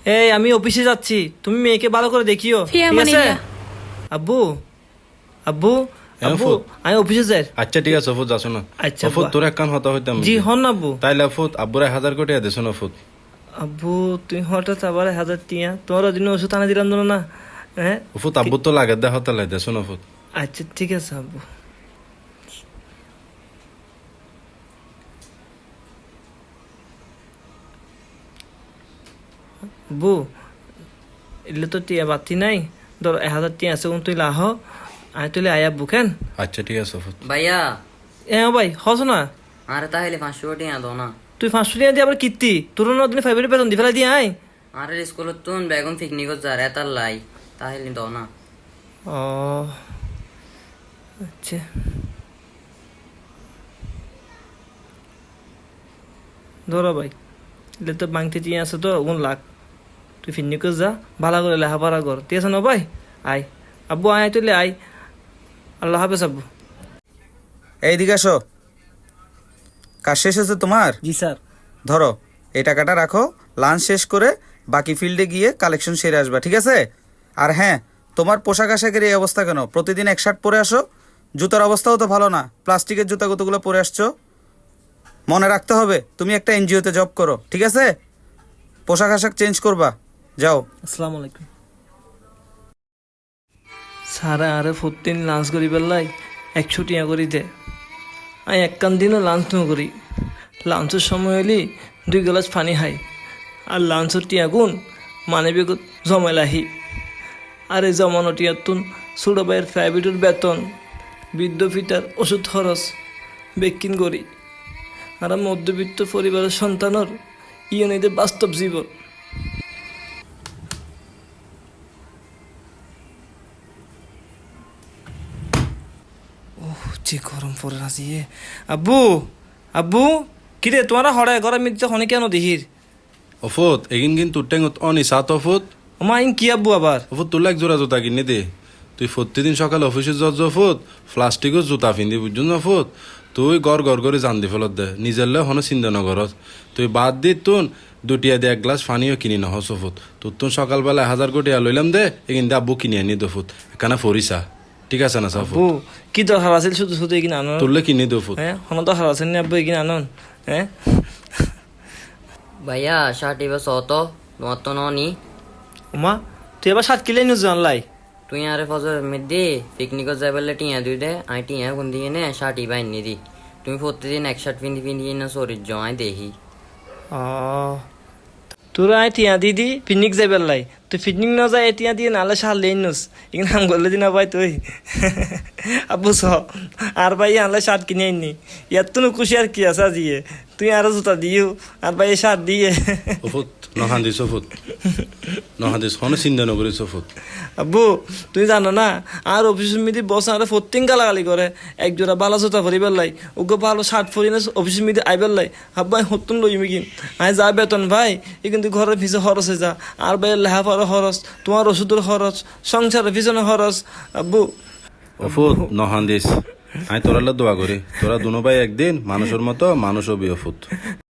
এই আমি অফিসে যাচ্ছি, তুমি মেয়েকে ভালো করে দেখিও, ফি ঠিক আছে? আমানিল্লাহ। আব্বু আব্বু হ্যাঁ, আব্বু ফুট। আমি অফিসে যাই। আচ্ছা ঠিক আছে ফুট, যাছো না? আচ্ছা, ফুট বাহ। তোর এক কান হতা হইতাম জি হন না আব্বু। তাইলে ফুট আব্বুর 1000 কোটি দেছো না ফুট। আব্বু তুমি হঠাৎ আবার 1000 টিয়া, তোমার দিন ওষুধ আনা দিলাম না না? হ্যাঁ ফুট আব্বু তো লাগে দে হতা লাই দেছো না ফুট। আচ্ছা ঠিক আছে আব্বু। আব্বু এলে তো টিয়া বাতি নাই, ধর 1000 টিয়া আছে, তুই লাহ আয় তুলে আয় আব্বু কেন? আচ্ছা ঠিক আছে ফুট। ভাইয়া এ ভাই হস না, আরে তাহলে 500 টাকা দাও না। তুই 500 টিয়া দিয়ে আবার কীর্তি তোর দিনে ফাইভের বেতন দি ফেলা দিয়ে আয়। আরে স্কুলত তুন বেগুন পিকনিকত যা এতার লাই, তাহলে দাও না। ও আচ্ছা ধরো ভাই, এলে তো বাংতে টিয়া আছে তো ওগুন লাখ, তুই ফিরনি করে যা, ভালো করে লেখাপড়া কর, ঠিক আছে না ভাই? আয় আব্বু আয় তুলে আয়, আল্লাহ হাফেজ আব্বু। এইদিকে আসো। কাজ শেষ হয়েছে তোমার? জি স্যার। ধরো এই টাকাটা রাখো, লাঞ্চ শেষ করে বাকি ফিল্ডে গিয়ে কালেকশন সেরে আসবা, ঠিক আছে? আর হ্যাঁ, তোমার পোশাক আশাকের এই অবস্থা কেন? প্রতিদিন এক শার্ট পরে আসো, জুতার অবস্থাও তো ভালো না, প্লাস্টিকের জুতা কতগুলো পরে আসছো। মনে রাখতে হবে তুমি একটা এনজিওতে জব করো, ঠিক আছে? পোশাক আশাক চেঞ্জ করবা, যাও। আসসালামু আলাইকুম স্যার। আরে প্রতিদিন লাঞ্চ করি বেলায় 100 টিয়া করি দে, আমি একখান দিনও লাঞ্চ ন করি। লাঞ্চের সময় হলি 2 গ্লাস পানি খাই, আর লাঞ্চের টিয়া গুণ মানে বেগুত জমাইলাহি। আর এই জমানো টিয়ার তুন ছোটো ভাইয়ের প্রাইভেটের বেতন, বৃদ্ধ পিতার ওষুধ খরচ বেকিন করি, আর মধ্যবিত্ত পরিবারের সন্তানের ইউনিদের বাস্তব জীবন। যে গরম পড়ে আছে। আব্বু আব্বু কিরে তোমারা হড়ায় ঘরে মিলতে হনে কেন দেহির? ও ফুট এগিন গিন তোর টেঙ্গত অনি সাত ও ফুট। ওমা ইন কি আব্বু আবার? ও ফুট তোর এক জোড়া জুতা কিনে দে। তুই প্রতিদিন সকালে অফিসে যত ফুট প্লাস্টিকও জুতা পিন্ধি বুঝছো না ফুট। তুই গড় গড় করে জান দি ফেলত দে, নিজের লে হনো চিন্তা নগরত। তুই বাদ দি তুন দুটিয়া দিয়ে 1 গ্লাস পানিও কিনি নহস ফুট। তোর তুন সকালবেলা 1000 কোটি লইলাম দে, এগিন দে আব্বু কিনে আনি দো ফুট, এখানে ফরিসা, ঠিক আছে না সাফু? আব্বু কি দরকার আছিল শুধু শুধু এগিয়ে আনন? তোরলে কিনে দো ফুট। হ্যাঁ হন দরকার আছে নি আব্বু এগিয়ে আনন? হ্যাঁ ভাইয়া শার্ট এবার শত তোমার তো ননি। ওমা তুই এবার 7 কিলো নিয়ে জানলাই। তুই আরে ফজর মেদি পিকনিকত যাই বললে টিয়া দুই দে, আমি টিয়া কোন দিয়ে নে শার্ট ইবা এনে দি। তুমি প্রতিদিন এক শার্ট পিন্ধি পিন্ধি না শরীর জমাই দেখি। ও তোরা আই টিয়া দিদি পিকনিক যাই বেলাই, তুই পিকনিক না যায় টিয়া দিয়ে নালে সার লেন নুস এখানে আম করলে দিনা ভাই তুই। আব্বু স আর ভাই আনলে শার্ট কিনে আনি, ইয়ার তো খুশি আর কি আছে আজিয়ে, তুই আরো জুতা দিও আর ভাই শার্ট দিয়ে। ও ফুট নহান দিস ফুট, নহান দিস হনো চিন্তা নকরিস ফুট। আব্বু তুই জানো না আর অফিসের মিদি বস আর ফোর্টিং গালাগালি করে, এক জোড়া বালা জুতা পরি বেলাই, ওকে ভালো শার্ট পরি না অফিসের মিদি আই বেলাই। আব্বাই হতুন লই মিকিন আই যা বেতন ভাই এ কিন্তু ঘরের পিছনে খরচ হয়ে যা, আর ভাই লেখাপড়ার খরচ, তোমার ওষুধের খরচ, সংসারের পিছনে খরচ। আব্বু ও ফুট নহান দিস, আমি তোরালে দোয়া করি তোরা দুনো ভাই একদিন মানুষের মতো মানুষ হবি ও ফুট।